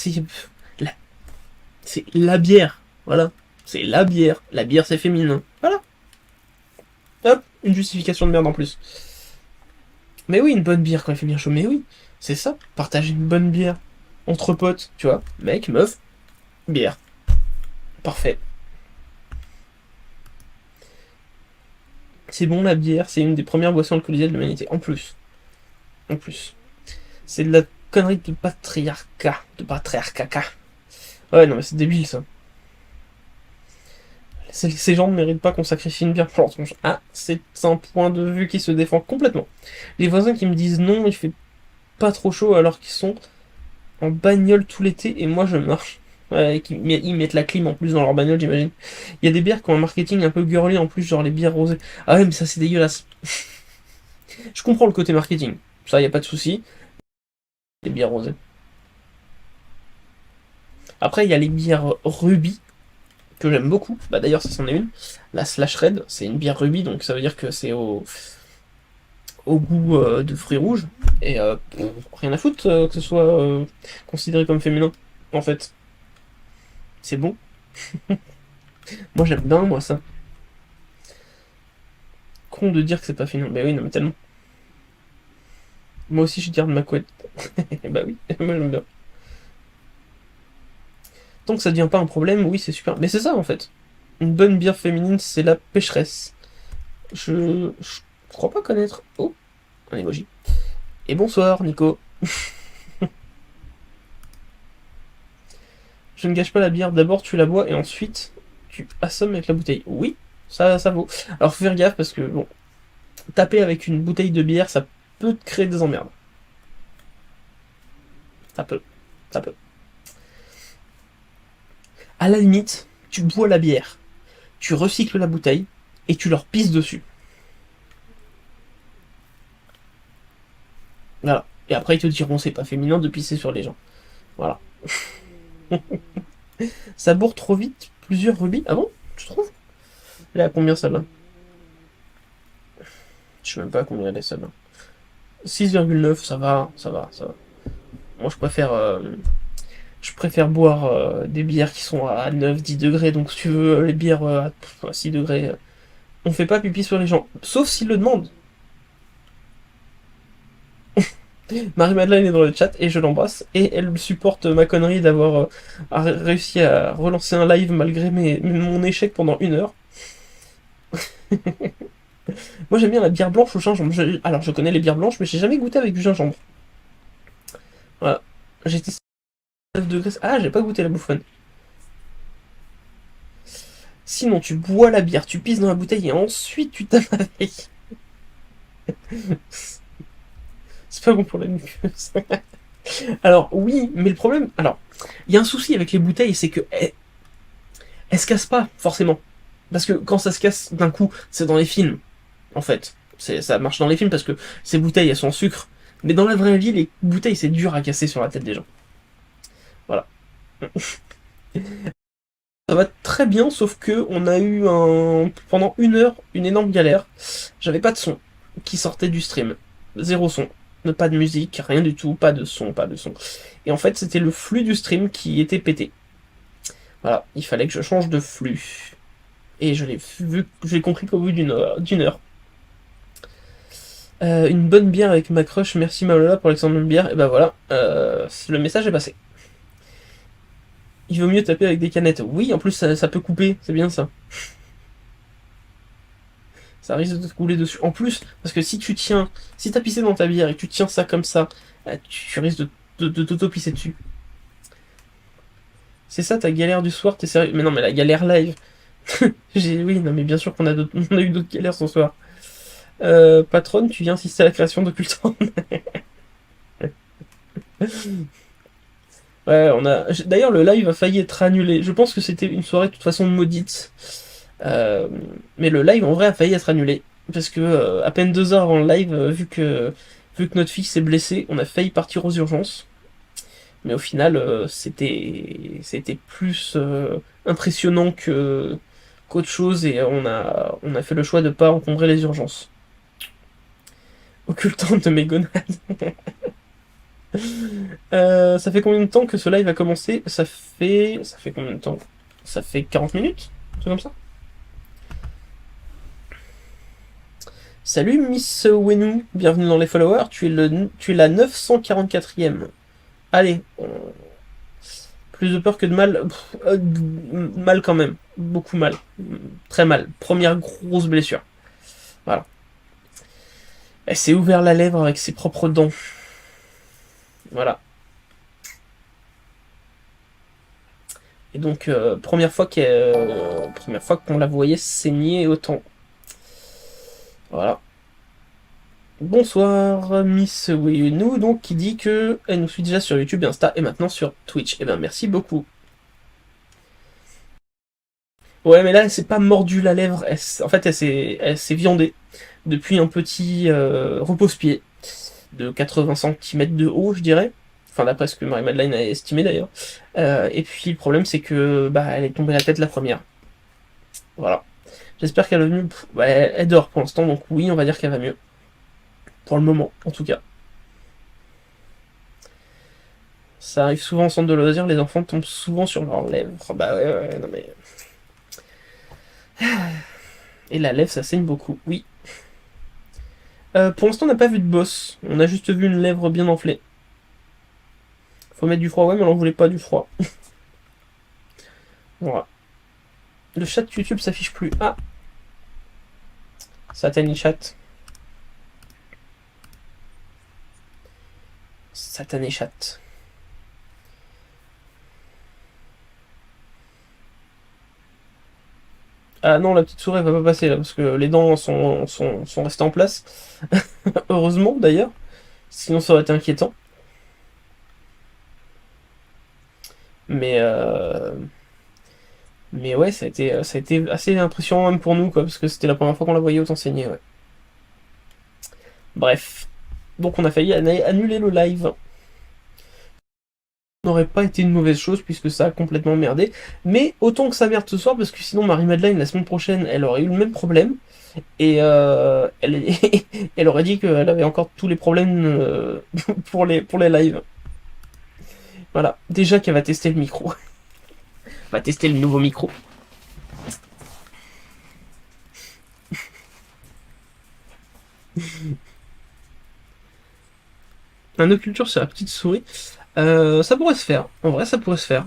la, c'est la bière. Voilà. C'est la bière. La bière, c'est féminin. Voilà. Hop, une justification de merde en plus. Mais oui, une bonne bière quand il fait bien chaud. Mais oui, c'est ça. Partager une bonne bière entre potes, tu vois. Mec, meuf, bière. Parfait. C'est bon la bière, c'est une des premières boissons alcoolisées de l'humanité. En plus. En plus. C'est de la connerie de patriarcat. De patriarcat. Ouais, non, mais c'est débile ça. Ces gens ne méritent pas qu'on sacrifie une bière pour leur tronche. Ah, c'est un point de vue qui se défend complètement. Les voisins qui me disent non, il fait pas trop chaud alors qu'ils sont en bagnole tout l'été et moi je marche. Ouais, ils mettent la clim en plus dans leur bagnole, j'imagine. Il y a des bières qui ont un marketing un peu girly en plus, genre les bières rosées. Ah ouais, mais ça c'est dégueulasse. Je comprends le côté marketing, ça y a pas de souci. Les bières rosées. Après, il y a les bières Ruby, que j'aime beaucoup. Bah d'ailleurs, ça c'en est une. La Slash Red, c'est une bière Ruby, donc ça veut dire que c'est au goût de fruits rouges. Et rien à foutre que ce soit considéré comme féminin, en fait. C'est bon. Moi j'aime bien, moi, ça. Con de dire que c'est pas féminin. Mais oui, non, mais tellement. Moi aussi, je garde ma couette. Bah oui, moi j'aime bien. Tant que ça devient pas un problème, oui, c'est super. Mais c'est ça, en fait. Une bonne bière féminine, c'est la pécheresse. Je crois pas connaître. Oh, un emoji. Et bonsoir, Nico. Je ne gâche pas la bière, d'abord tu la bois et ensuite tu assommes avec la bouteille. Oui, ça vaut. Alors faut faire gaffe parce que, bon, taper avec une bouteille de bière, ça peut te créer des emmerdes. Ça peut. Ça peut. À la limite, tu bois la bière, tu recycles la bouteille et tu leur pisses dessus. Voilà. Et après ils te diront c'est pas féminin de pisser sur les gens. Voilà. Ça bourre trop vite plusieurs rubis. Ah bon? Tu trouves? Elle est à combien celle-là? Je sais même pas à combien elle est celle-là. 6,9, ça va, ça va, ça va. Moi je préfère boire des bières qui sont à 9-10 degrés, donc si tu veux les bières à 6 degrés, on fait pas pipi sur les gens. Sauf s'ils le demandent. Marie-Madeleine est dans le chat et je l'embrasse, et elle supporte ma connerie d'avoir réussi à relancer un live malgré mon échec pendant 1 heure. Moi j'aime bien la bière blanche au gingembre. Alors je connais les bières blanches, mais j'ai jamais goûté avec du gingembre. Voilà. J'ai testé 9 degrés. Ah, j'ai pas goûté la bouffonne. Sinon, tu bois la bière, tu pisses dans la bouteille et ensuite tu tapes avec. C'est pas bon pour la muqueuse. Alors, oui, mais le problème. Alors, il y a un souci avec les bouteilles, c'est que elles se cassent pas, forcément. Parce que quand ça se casse d'un coup, c'est dans les films, en fait. Ça marche dans les films parce que ces bouteilles, elles sont en sucre. Mais dans la vraie vie, les bouteilles, c'est dur à casser sur la tête des gens. Voilà. Ça va très bien, sauf que on a eu pendant 1 heure une énorme galère. J'avais pas de son qui sortait du stream. Zéro son. Pas de musique, rien du tout, pas de son, pas de son. Et en fait, c'était le flux du stream qui était pété. Voilà, il fallait que je change de flux. Et je l'ai compris qu'au bout d'une heure. Une bonne bière avec ma crush, merci Malola pour l'exemple de bière. Et ben voilà, le message est passé. Il vaut mieux taper avec des canettes. Oui, en plus ça peut couper, c'est bien ça. Ça risque de te couler dessus. En plus, parce que si t'as pissé dans ta bière et que tu tiens ça comme ça, tu risques de t'auto-pisser dessus. C'est ça ta galère du soir, t'es sérieux? Mais non, mais la galère live. Oui, non, mais bien sûr qu'on on a eu d'autres galères ce soir. Patronne, tu viens assister à la création de Culton. Ouais, D'ailleurs, le live a failli être annulé. Je pense que c'était une soirée de toute façon maudite. Mais le live en vrai a failli être annulé. Parce que à peine 2 heures avant le live, vu que notre fille s'est blessée, on a failli partir aux urgences. Mais au final, c'était plus impressionnant qu'autre chose et on a fait le choix de ne pas encombrer les urgences. Occultante de mes gonades. Ça fait combien de temps que ce live a commencé? Ça fait combien de temps? Ça fait 40 minutes? C'est comme ça? Salut Miss Wenou, bienvenue dans les followers, tu es la 944e. Allez, plus de peur que de mal. Mal quand même, beaucoup mal, très mal. Première grosse blessure. Voilà. Elle s'est ouvert la lèvre avec ses propres dents. Voilà. Et donc, première fois qu'on la voyait saigner autant. Voilà. Bonsoir, Miss Wenou, donc, qui dit que elle nous suit déjà sur YouTube, Insta et maintenant sur Twitch. Eh ben, merci beaucoup. Ouais, mais là, elle s'est pas mordu la lèvre. En fait, elle s'est viandée depuis un petit repose-pied de 80 centimètres de haut, je dirais. Enfin, d'après ce que Marie-Madeleine a estimé d'ailleurs. Et puis, le problème, c'est que bah, elle est tombée la tête la première. Voilà. J'espère qu'elle va mieux. Bah, elle dort pour l'instant, donc oui, on va dire qu'elle va mieux. Pour le moment, en tout cas. Ça arrive souvent en centre de loisirs, les enfants tombent souvent sur leurs lèvres. Bah ouais, ouais, non mais. Et la lèvre, ça saigne beaucoup, oui. Pour l'instant, on n'a pas vu de boss. On a juste vu une lèvre bien enflée. Faut mettre du froid, ouais, mais on n'en voulait pas du froid. Voilà. Le chat YouTube s'affiche plus. Ah, Satané chat. Satané chat. Ah non, la petite souris elle va pas passer là, parce que les dents sont restées en place. Heureusement d'ailleurs. Sinon ça aurait été inquiétant. Mais mais ouais, ça a été assez impressionnant même pour nous, quoi, parce que c'était la première fois qu'on la voyait autant saigner, ouais. Bref. Donc on a failli annuler le live. N'aurait pas été une mauvaise chose puisque ça a complètement merdé. Mais autant que ça merde ce soir, parce que sinon Marie-Madeleine, la semaine prochaine, elle aurait eu le même problème. Et elle aurait dit qu'elle avait encore tous les problèmes pour les lives. Voilà. Déjà qu'elle va tester le micro. Va tester le nouveau micro. Un occulture sur la petite souris. Ça pourrait se faire. En vrai, ça pourrait se faire.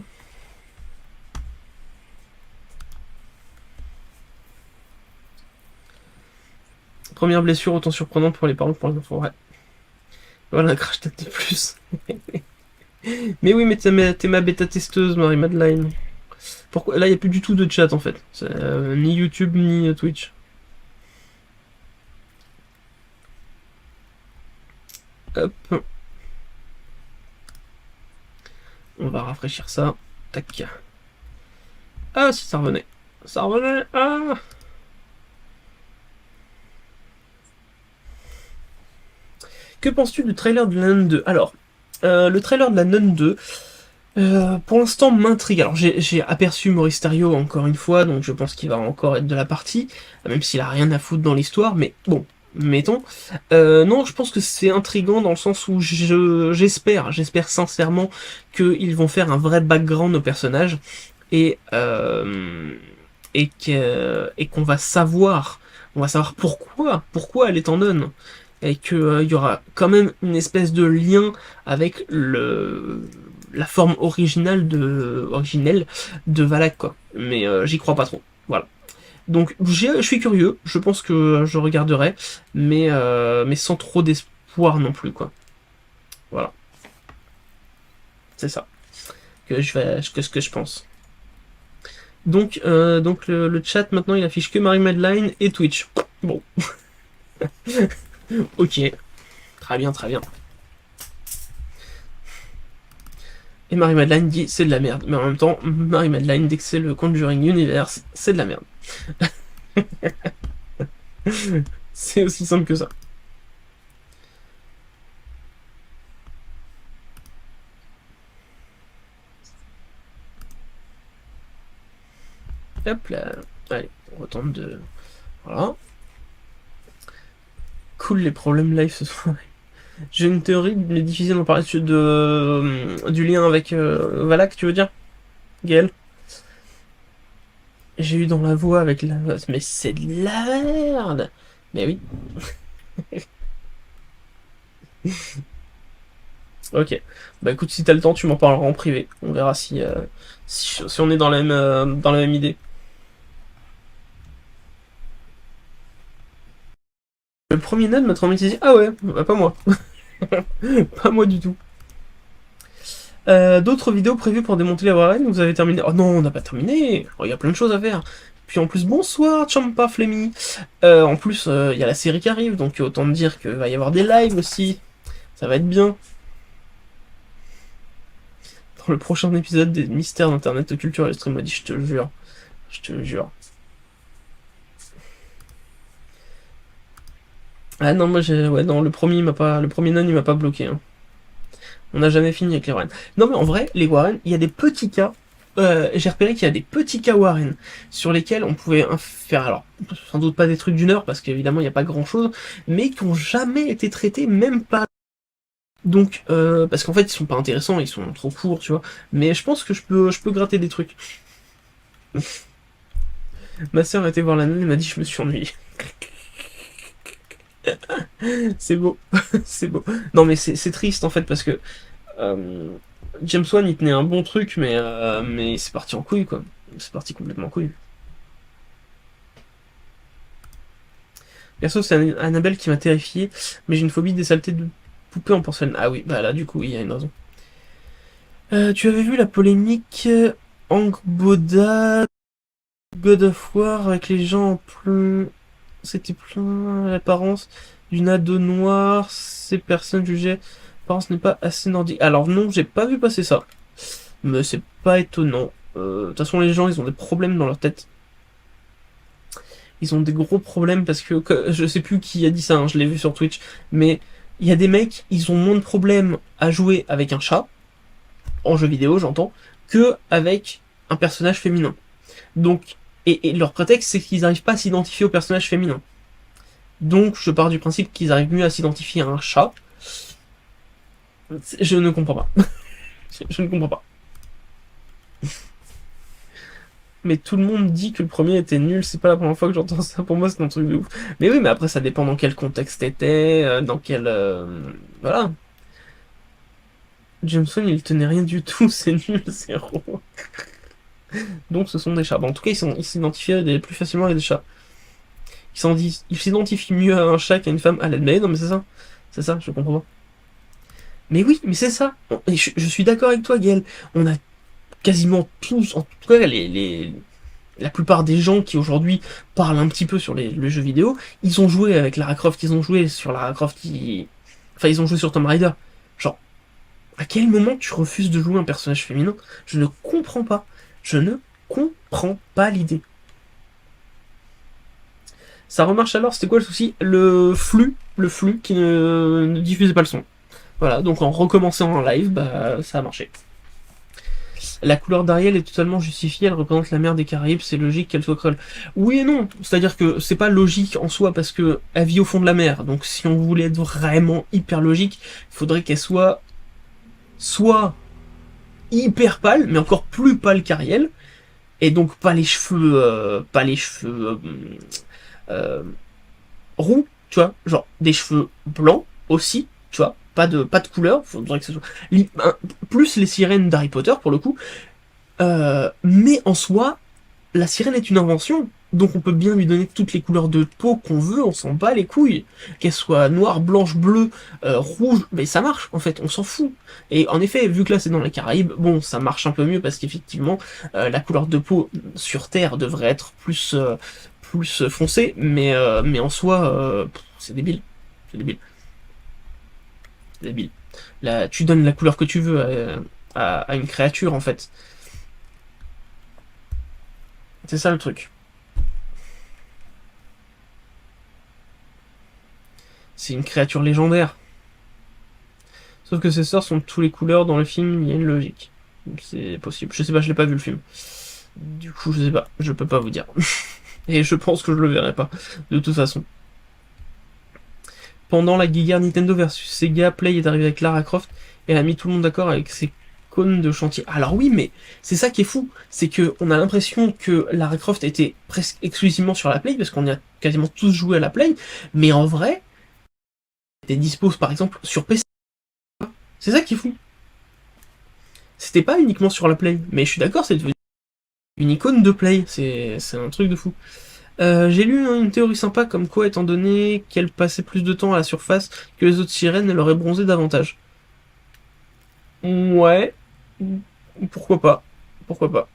Première blessure autant surprenante pour les parents que pour les enfants. Ouais. Voilà un crash tête de plus. Mais oui, mais t'es ma bêta testeuse, Marie-Madeleine. Pourquoi là, il n'y a plus du tout de chat en fait. Ni YouTube, ni Twitch. Hop. On va rafraîchir ça. Tac. Ah, si ça revenait. Ça revenait. Ah. Que penses-tu du trailer de la Nun 2? Alors, le trailer de la Nun 2, pour l'instant, m'intrigue. Alors, j'ai aperçu Maurice Thériault encore une fois, donc je pense qu'il va encore être de la partie, même s'il a rien à foutre dans l'histoire, mais bon, mettons. Non, je pense que c'est intriguant dans le sens où j'espère sincèrement qu'ils vont faire un vrai background au personnage et qu'on va savoir, pourquoi elle est en nonne et qu'il y aura quand même une espèce de lien avec la forme originelle de Valak, quoi. Mais j'y crois pas trop. Voilà. Donc je suis curieux, je pense que je regarderai, mais sans trop d'espoir non plus, quoi. Voilà. C'est ça ce que je pense. Donc le chat maintenant il affiche que Marie-Madeleine et Twitch. Bon. Ok. Très bien, très bien. Et Marie-Madeleine dit c'est de la merde. Mais en même temps, Marie-Madeleine, dès que c'est le Conjuring Universe, c'est de la merde. C'est aussi simple que ça. Hop là. Allez, on retente de... Voilà. Cool les problèmes live ce soir. J'ai une théorie, mais difficile d'en parler du lien avec Valak, tu veux dire, Gaël? J'ai eu dans la voix avec la... Mais c'est de la merde. Mais oui. Ok. Bah écoute, si t'as le temps, tu m'en parleras en privé. On verra si on est dans la même idée. Le premier node m'a traumatisé. Ah ouais, bah pas moi. Pas moi du tout. D'autres vidéos prévues pour démonter les warren, vous avez terminé? Oh non, on n'a pas terminé. Oh, il y a plein de choses à faire. Puis en plus, bonsoir Champa Flemmy. En plus, il y a la série qui arrive, donc autant dire qu'il va y avoir des lives aussi. Ça va être bien. Dans le prochain épisode des mystères d'internet de culture extrême, je te jure. je te jure. Ah non, moi j'ai. Ouais, non, le premier, le premier non, il m'a pas bloqué. Hein. On n'a jamais fini avec les Warren. Non, mais en vrai, les Warren, il y a des petits cas. J'ai repéré qu'il y a des petits cas Warren sur lesquels on pouvait faire, alors, sans doute pas des trucs d'une heure, parce qu'évidemment, il n'y a pas grand chose, mais qui ont jamais été traités, même pas. Donc, parce qu'en fait, ils sont pas intéressants, ils sont trop courts, tu vois. Mais je pense que je peux gratter des trucs. Ma sœur a été voir la nonne et m'a dit je me suis ennuyé. C'est beau, c'est beau. Non mais c'est triste en fait parce que euh, James Wan il tenait un bon truc mais c'est parti en couille quoi. C'est parti complètement en couille. Perso c'est Annabelle qui m'a terrifié, mais j'ai une phobie des saletés de poupées en porcelaine. Ah oui, bah là du coup il y a une raison. Tu avais vu la polémique Angboda God of War avec les gens en plein... C'était plein l'apparence d'une ado noire, ces personnes jugeaient l'apparence n'est pas assez nordique. Alors non, j'ai pas vu passer ça, mais c'est pas étonnant. De toute façon, les gens, ils ont des problèmes dans leur tête. Ils ont des gros problèmes parce que je sais plus qui a dit ça, hein, je l'ai vu sur Twitch, mais il y a des mecs, ils ont moins de problèmes à jouer avec un chat, en jeu vidéo j'entends, que avec un personnage féminin. Donc, et leur prétexte, c'est qu'ils n'arrivent pas à s'identifier au personnage féminin. Donc, je pars du principe qu'ils arrivent mieux à s'identifier à un chat. Je ne comprends pas. Je ne comprends pas. Mais tout le monde dit que le premier était nul, c'est pas la première fois que j'entends ça, pour moi c'est un truc de ouf. Mais oui, mais après ça dépend dans quel contexte t'étais, dans quel... voilà. Jameson il tenait rien du tout, c'est nul, zéro. Donc ce sont des chats. Bon, en tout cas, ils s'identifient plus facilement avec des chats. Ils s'identifient mieux à un chat qu'à une femme. À l'aide. Mais non, mais c'est ça. C'est ça, je comprends pas. Mais oui, mais c'est ça. Et je suis d'accord avec toi, Gaël. On a quasiment tous, en tout cas, la plupart des gens qui aujourd'hui parlent un petit peu sur le jeu vidéo, ils ont joué avec Lara Croft, ils ont joué sur Lara Croft, enfin, ils ont joué sur Tomb Raider. Genre, à quel moment tu refuses de jouer un personnage féminin? Je ne comprends pas. Je ne comprends pas l'idée. Ça remarche alors, c'était quoi le souci? Le flux qui ne diffusait pas le son. Voilà, donc en recommençant en live, bah ça a marché. La couleur d'Ariel est totalement justifiée, elle représente la mer des Caraïbes, c'est logique qu'elle soit creuse. Oui et non, c'est-à-dire que c'est pas logique en soi parce que elle vit au fond de la mer, donc si on voulait être vraiment hyper logique, il faudrait qu'elle soit hyper pâle, mais encore plus pâle qu'Ariel, et donc pas les cheveux, euh, roux, tu vois, genre des cheveux blancs aussi, tu vois, pas de couleur, faudrait que ce soit plus les sirènes d'Harry Potter pour le coup, mais en soi, la sirène est une invention, donc on peut bien lui donner toutes les couleurs de peau qu'on veut, on s'en bat les couilles, qu'elle soit noire, blanche, bleue, rouge, mais ça marche en fait, on s'en fout. Et en effet, vu que là c'est dans les Caraïbes, bon, ça marche un peu mieux parce qu'effectivement, la couleur de peau sur Terre devrait être plus foncée, mais en soi, c'est débile, c'est débile, c'est débile. Là, tu donnes la couleur que tu veux à une créature en fait. C'est ça le truc. C'est une créature légendaire. Sauf que ses sorts sont de toutes les couleurs dans le film, il y a une logique. C'est possible. Je sais pas, je l'ai pas vu le film. Du coup, je sais pas, je peux pas vous dire. Et je pense que je le verrai pas, de toute façon. Pendant la guerre Nintendo versus Sega, Play est arrivé avec Lara Croft et elle a mis tout le monde d'accord avec ses cônes de chantier. Alors oui, mais c'est ça qui est fou, c'est que on a l'impression que Lara Croft était presque exclusivement sur la Play, parce qu'on a quasiment tous joué à la Play, mais en vrai, elle était dispo par exemple sur PC. C'est ça qui est fou. C'était pas uniquement sur la Play, mais je suis d'accord, c'est devenu une icône de Play, c'est un truc de fou. J'ai lu une théorie sympa comme quoi, étant donné qu'elle passait plus de temps à la surface que les autres sirènes, elle aurait bronzé davantage. Ouais, pourquoi pas, pourquoi pas.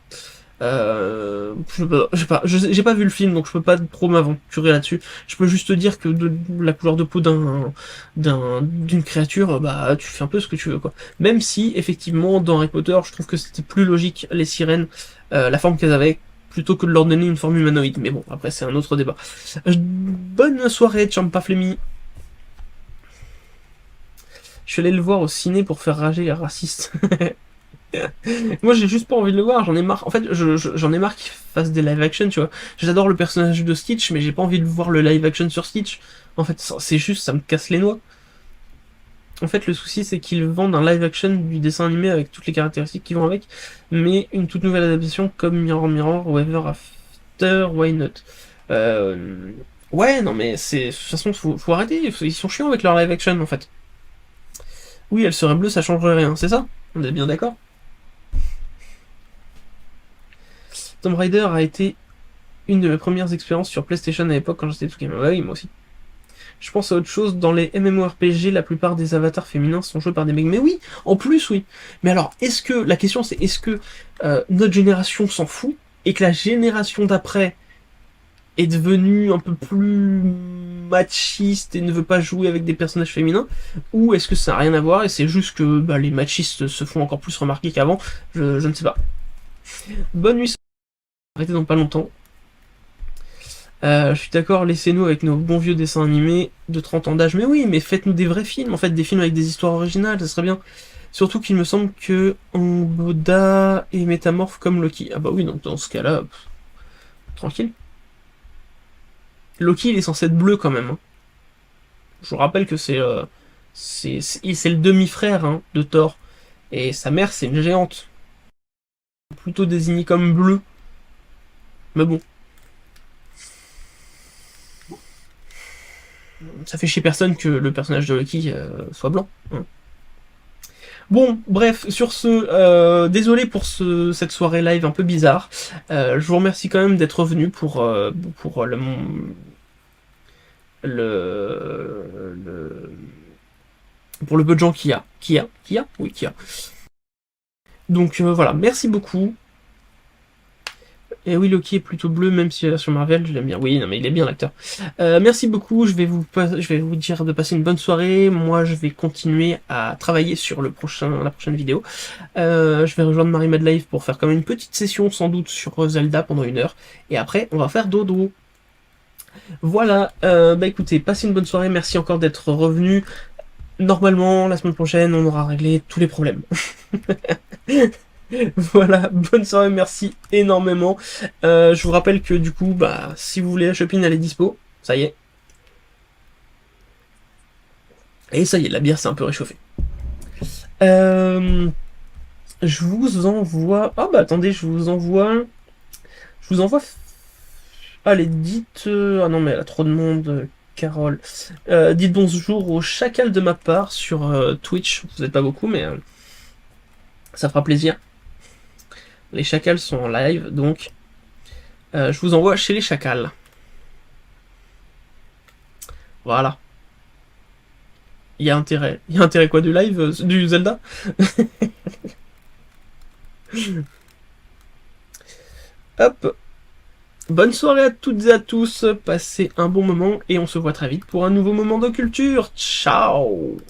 J'ai pas vu le film, donc je peux pas trop m'aventurer là-dessus. Je peux juste te dire que de la couleur de peau d'une créature, bah tu fais un peu ce que tu veux quoi. Même si effectivement dans Harry Potter, je trouve que c'était plus logique les sirènes, la forme qu'elles avaient, plutôt que de leur donner une forme humanoïde. Mais bon, après c'est un autre débat. Bonne soirée, Champa Flemmy. Je suis allé le voir au ciné pour faire rager les racistes. Moi j'ai juste pas envie de le voir, j'en ai marre. En fait, j'en ai marre qu'ils fassent des live action, tu vois. J'adore le personnage de Stitch, mais j'ai pas envie de voir le live action sur Stitch. En fait, c'est juste, ça me casse les noix. En fait, le souci, c'est qu'ils vendent un live action du dessin animé avec toutes les caractéristiques qui vont avec, mais une toute nouvelle adaptation comme Mirror Mirror ou Ever After, Why Not. Ouais, non mais c'est... De toute façon, faut arrêter, ils sont chiants avec leur live action, en fait. Oui, elle serait bleue, ça changerait rien, c'est ça? On est bien d'accord? Tomb Raider a été une de mes premières expériences sur PlayStation à l'époque quand j'étais tout gamin. Ouais, oui, moi aussi. Je pense à autre chose, dans les MMORPG, la plupart des avatars féminins sont joués par des mecs. Mais oui, en plus, oui. Mais alors, la question c'est, est-ce que notre génération s'en fout, et que la génération d'après est devenue un peu plus machiste et ne veut pas jouer avec des personnages féminins, ou est-ce que ça n'a rien à voir, et c'est juste que les machistes se font encore plus remarquer qu'avant, je ne sais pas. Bonne nuit, arrêtez dans pas longtemps. Je suis d'accord, laissez-nous avec nos bons vieux dessins animés de 30 ans d'âge. Mais oui, mais faites-nous des vrais films, en fait, des films avec des histoires originales, ça serait bien. Surtout qu'il me semble que Boda est métamorphe comme Loki. Ah bah oui, donc dans ce cas-là, tranquille. Loki, il est censé être bleu quand même. Hein. Je vous rappelle que c'est le demi-frère hein, de Thor. Et sa mère, c'est une géante. Plutôt désignée comme bleu. Mais bon. Ça fait chier personne que le personnage de Loki soit blanc. Hein. Bon, bref, sur ce, désolé pour cette soirée live un peu bizarre. Je vous remercie quand même d'être revenu pour pour le peu de gens qu'il y a. Oui, qu'il y a. Donc voilà, merci beaucoup. Et oui, Loki est plutôt bleu, même si la version Marvel, je l'aime bien. Oui, non, mais il est bien l'acteur. Merci beaucoup, je vais vous dire de passer une bonne soirée. Moi, je vais continuer à travailler sur la prochaine vidéo. Je vais rejoindre Marie Mad Live pour faire comme une petite session, sans doute, sur Zelda pendant 1 heure. Et après, on va faire dodo. Voilà, écoutez, passez une bonne soirée, merci encore d'être revenu. Normalement, la semaine prochaine, on aura réglé tous les problèmes. Voilà, bonne soirée, merci énormément. Je vous rappelle que du coup, si vous voulez la Shopin, elle est dispo. Ça y est. Et ça y est, la bière s'est un peu réchauffée. Je vous envoie... Ah attendez, je vous envoie... Allez, dites... Ah non, mais elle a trop de monde, Carole. Dites bonjour au chacal de ma part sur Twitch. Vous n'êtes pas beaucoup, mais ça fera plaisir. Les chacals sont en live, donc je vous envoie chez les chacals. Voilà. Il y a intérêt. Il y a intérêt quoi du live du Zelda. Hop. Bonne soirée à toutes et à tous. Passez un bon moment et on se voit très vite pour un nouveau moment de culture. Ciao.